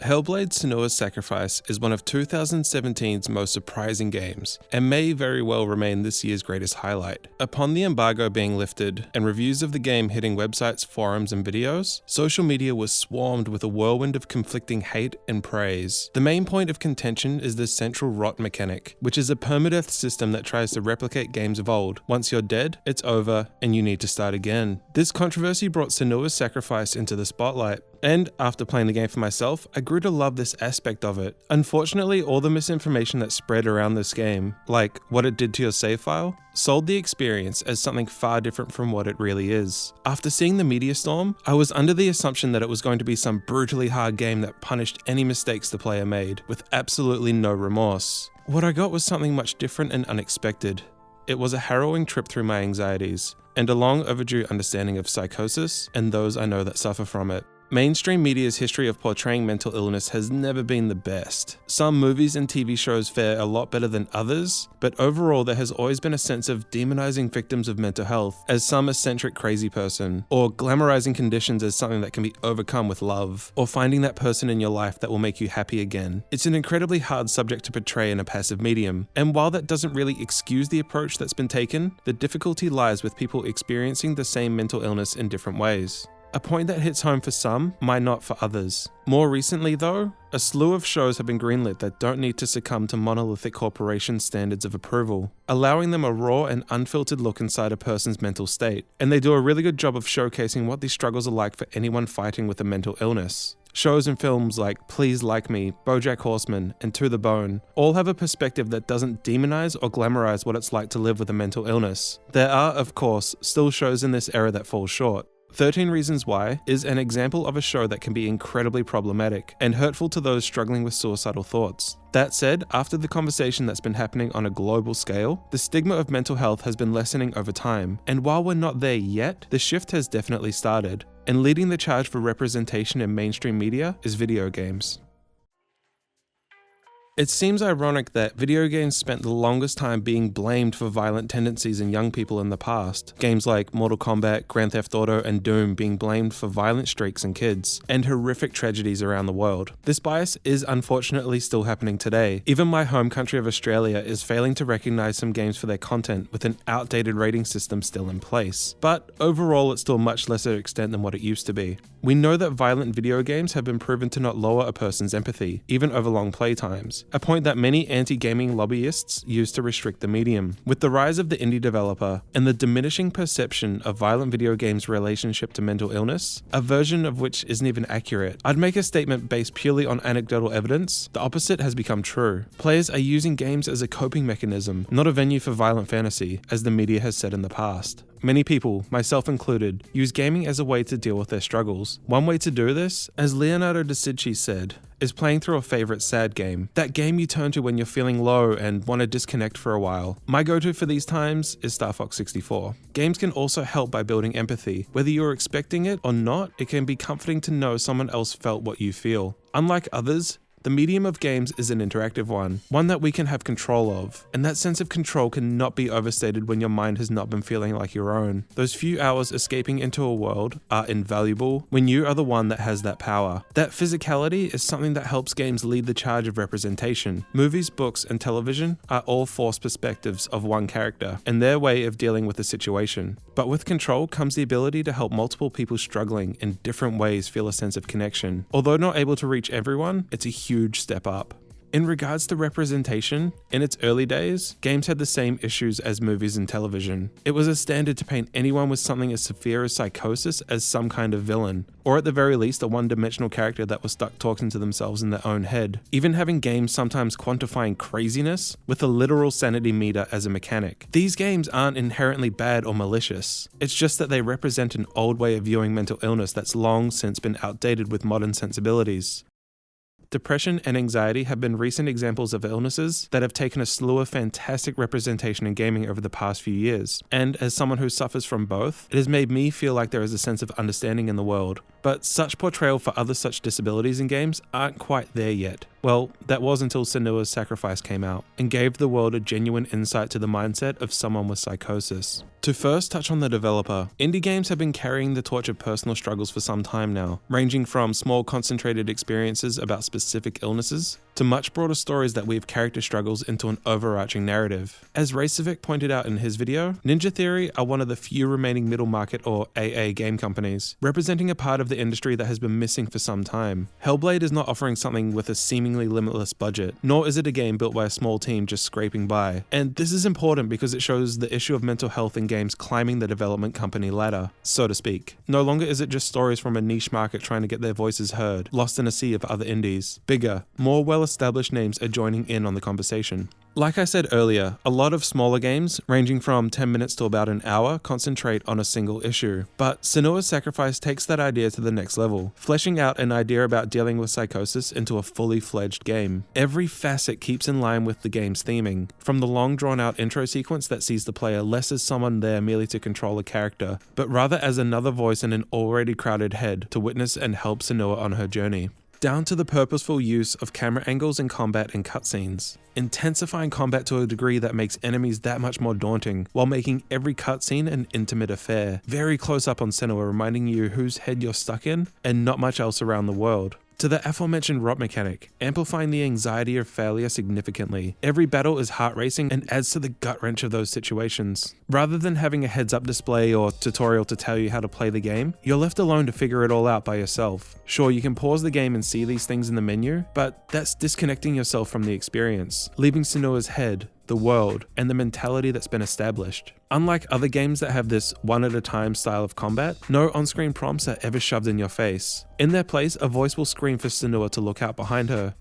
Hellblade: Senua's Sacrifice is one of 2017's most surprising games, and may very well remain this year's greatest highlight. Upon the embargo being lifted, and reviews of the game hitting websites, forums, and videos, social media was swarmed with a whirlwind of conflicting hate and praise. The main point of contention is the central rot mechanic, which is a permadeath system that tries to replicate games of old. Once you're dead, it's over, and you need to start again. This controversy brought Senua's Sacrifice into the spotlight, and after playing the game for myself, I grew to love this aspect of it. Unfortunately, all the misinformation that spread around this game, like what it did to your save file, sold the experience as something far different from what it really is. After seeing the media storm, I was under the assumption that it was going to be some brutally hard game that punished any mistakes the player made, with absolutely no remorse. What I got was something much different and unexpected. It was a harrowing trip through my anxieties, and a long overdue understanding of psychosis and those I know that suffer from it. Mainstream media's history of portraying mental illness has never been the best. Some movies and TV shows fare a lot better than others, but overall there has always been a sense of demonizing victims of mental health as some eccentric crazy person, or glamorizing conditions as something that can be overcome with love, or finding that person in your life that will make you happy again. It's an incredibly hard subject to portray in a passive medium, and while that doesn't really excuse the approach that's been taken, the difficulty lies with people experiencing the same mental illness in different ways. A point that hits home for some, might not for others. More recently though, a slew of shows have been greenlit that don't need to succumb to monolithic corporation standards of approval, allowing them a raw and unfiltered look inside a person's mental state. And they do a really good job of showcasing what these struggles are like for anyone fighting with a mental illness. Shows and films like Please Like Me, BoJack Horseman, and To the Bone all have a perspective that doesn't demonize or glamorize what it's like to live with a mental illness. There are, of course, still shows in this era that fall short. 13 Reasons Why is an example of a show that can be incredibly problematic and hurtful to those struggling with suicidal thoughts. That said, after the conversation that's been happening on a global scale, the stigma of mental health has been lessening over time, and while we're not there yet, the shift has definitely started, and leading the charge for representation in mainstream media is video games. It seems ironic that video games spent the longest time being blamed for violent tendencies in young people in the past. Games like Mortal Kombat, Grand Theft Auto, and Doom being blamed for violent streaks in kids, and horrific tragedies around the world. This bias is unfortunately still happening today. Even my home country of Australia is failing to recognise some games for their content with an outdated rating system still in place. But overall, it's to a much lesser extent than what it used to be. We know that violent video games have been proven to not lower a person's empathy, even over long playtimes. A point that many anti-gaming lobbyists use to restrict the medium. With the rise of the indie developer and the diminishing perception of violent video games' relationship to mental illness, a version of which isn't even accurate, I'd make a statement based purely on anecdotal evidence. The opposite has become true. Players are using games as a coping mechanism, not a venue for violent fantasy, as the media has said in the past. Many people, myself included, use gaming as a way to deal with their struggles. One way to do this, as Leonardo da Vinci said, is playing through a favourite sad game. That game you turn to when you're feeling low and want to disconnect for a while. My go-to for these times is Star Fox 64. Games can also help by building empathy. Whether you're expecting it or not, it can be comforting to know someone else felt what you feel. Unlike others, the medium of games is an interactive one that we can have control of, and that sense of control cannot be overstated when your mind has not been feeling like your own. Those few hours escaping into a world are invaluable when you are the one that has that power. That physicality is something that helps games lead the charge of representation. Movies, books, and television are all forced perspectives of one character and their way of dealing with a situation. But with control comes the ability to help multiple people struggling in different ways feel a sense of connection. Although not able to reach everyone, it's a huge step up. In regards to representation, in its early days, games had the same issues as movies and television. It was a standard to paint anyone with something as severe as psychosis as some kind of villain, or at the very least a one-dimensional character that was stuck talking to themselves in their own head. Even having games sometimes quantifying craziness with a literal sanity meter as a mechanic. These games aren't inherently bad or malicious. It's just that they represent an old way of viewing mental illness that's long since been outdated with modern sensibilities. Depression and anxiety have been recent examples of illnesses that have taken a slew of fantastic representation in gaming over the past few years. And as someone who suffers from both, it has made me feel like there is a sense of understanding in the world. But such portrayal for other such disabilities in games aren't quite there yet. Well, that was until Senua's Sacrifice came out, and gave the world a genuine insight to the mindset of someone with psychosis. To first touch on the developer, indie games have been carrying the torch of personal struggles for some time now, ranging from small concentrated experiences about specific illnesses, to much broader stories that weave character struggles into an overarching narrative. As Racevic pointed out in his video, Ninja Theory are one of the few remaining middle market or AA game companies, representing a part of the industry that has been missing for some time. Hellblade is not offering something with a seemingly limitless budget, nor is it a game built by a small team just scraping by. And this is important because it shows the issue of mental health in games climbing the development company ladder, so to speak. No longer is it just stories from a niche market trying to get their voices heard, lost in a sea of other indies. Bigger, more well-established names are joining in on the conversation. Like I said earlier, a lot of smaller games, ranging from 10 minutes to about an hour, concentrate on a single issue. But Senua's Sacrifice takes that idea to the next level, fleshing out an idea about dealing with psychosis into a fully fledged game. Every facet keeps in line with the game's theming, from the long drawn-out intro sequence that sees the player less as someone there merely to control a character, but rather as another voice in an already crowded head to witness and help Senua on her journey. Down to the purposeful use of camera angles in combat and cutscenes, intensifying combat to a degree that makes enemies that much more daunting, while making every cutscene an intimate affair, very close up on Senua, reminding you whose head you're stuck in, and not much else around the world. To the aforementioned rot mechanic, amplifying the anxiety of failure significantly. Every battle is heart-racing and adds to the gut-wrench of those situations. Rather than having a heads-up display or tutorial to tell you how to play the game, you're left alone to figure it all out by yourself. Sure, you can pause the game and see these things in the menu, but that's disconnecting yourself from the experience, leaving Senua's head, the world, and the mentality that's been established. Unlike other games that have this one-at-a-time style of combat, no on-screen prompts are ever shoved in your face. In their place, a voice will scream for Senua to look out behind her,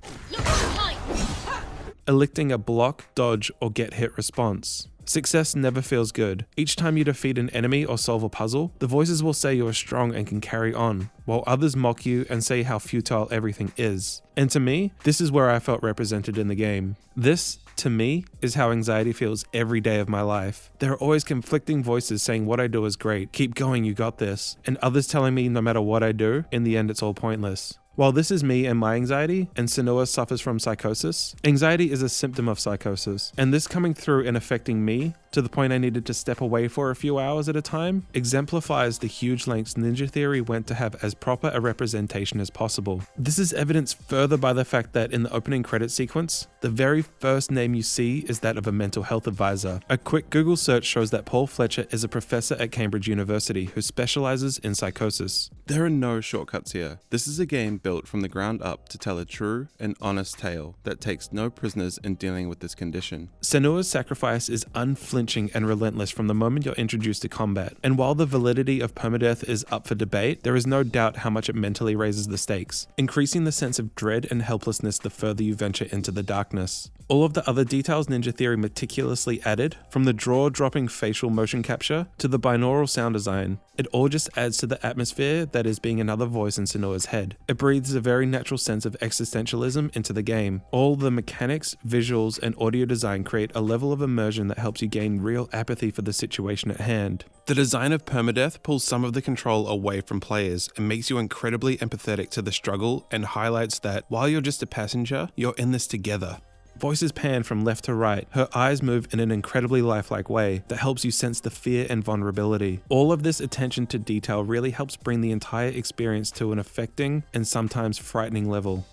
eliciting a block, dodge, or get hit response. Success never feels good. Each time you defeat an enemy or solve a puzzle, the voices will say you are strong and can carry on, while others mock you and say how futile everything is. And to me, this is where I felt represented in the game. This, to me, is how anxiety feels every day of my life. There are always conflicting voices saying what I do is great, keep going, you got this, and others telling me no matter what I do, in the end it's all pointless. While this is me and my anxiety, and Senua suffers from psychosis, anxiety is a symptom of psychosis, and this coming through and affecting me, to the point I needed to step away for a few hours at a time, exemplifies the huge lengths Ninja Theory went to have as proper a representation as possible. This is evidenced further by the fact that in the opening credit sequence, the very first name you see is that of a mental health advisor. A quick Google search shows that Paul Fletcher is a professor at Cambridge University who specializes in psychosis. There are no shortcuts here. This is a game built from the ground up to tell a true and honest tale that takes no prisoners in dealing with this condition. Senua's Sacrifice is unflinching and relentless from the moment you're introduced to combat, and while the validity of permadeath is up for debate, there is no doubt how much it mentally raises the stakes, increasing the sense of dread and helplessness the further you venture into the darkness. All of the other details Ninja Theory meticulously added, from the jaw-dropping facial motion capture to the binaural sound design, it all just adds to the atmosphere that is being another voice in Senua's head. It breathes a very natural sense of existentialism into the game. All the mechanics, visuals, and audio design create a level of immersion that helps you gain real apathy for the situation at hand. The design of permadeath pulls some of the control away from players and makes you incredibly empathetic to the struggle, and highlights that while you're just a passenger, you're in this together. Voices pan from left to right, her eyes move in an incredibly lifelike way that helps you sense the fear and vulnerability. All of this attention to detail really helps bring the entire experience to an affecting and sometimes frightening level.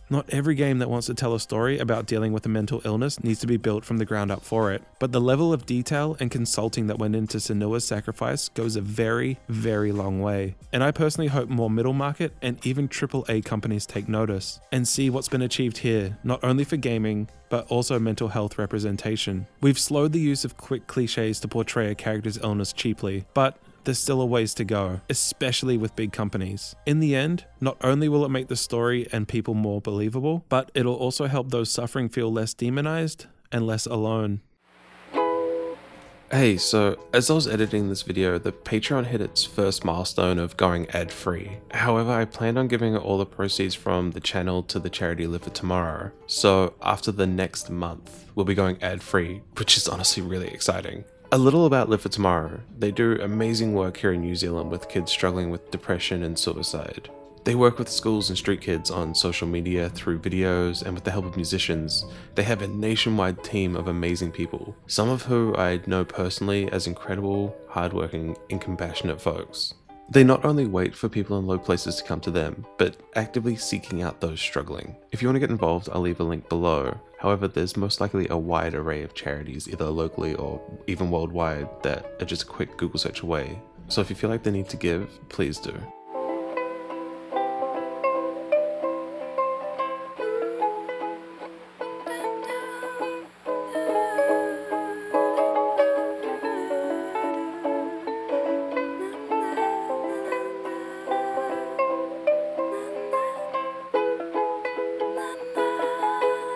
Not every game that wants to tell a story about dealing with a mental illness needs to be built from the ground up for it, but the level of detail and consulting that went into Senua's Sacrifice goes a very, very long way. And I personally hope more middle market and even AAA companies take notice and see what's been achieved here, not only for gaming, but also mental health representation. We've slowed the use of quick cliches to portray a character's illness cheaply, but there's still a ways to go, especially with big companies. In the end, not only will it make the story and people more believable, but it'll also help those suffering feel less demonized and less alone. Hey, so as I was editing this video, the Patreon hit its first milestone of going ad-free. However, I planned on giving all the proceeds from the channel to the charity Live for Tomorrow. So after the next month, we'll be going ad-free, which is honestly really exciting. A little about Live for Tomorrow. They do amazing work here in New Zealand with kids struggling with depression and suicide. They work with schools and street kids on social media through videos, and with the help of musicians, they have a nationwide team of amazing people, some of who I know personally as incredible, hardworking, and compassionate folks. They not only wait for people in low places to come to them, but actively seeking out those struggling. If you want to get involved, I'll leave a link below. However, there's most likely a wide array of charities, either locally or even worldwide, that are just a quick Google search away. So if you feel like the need to give, please do.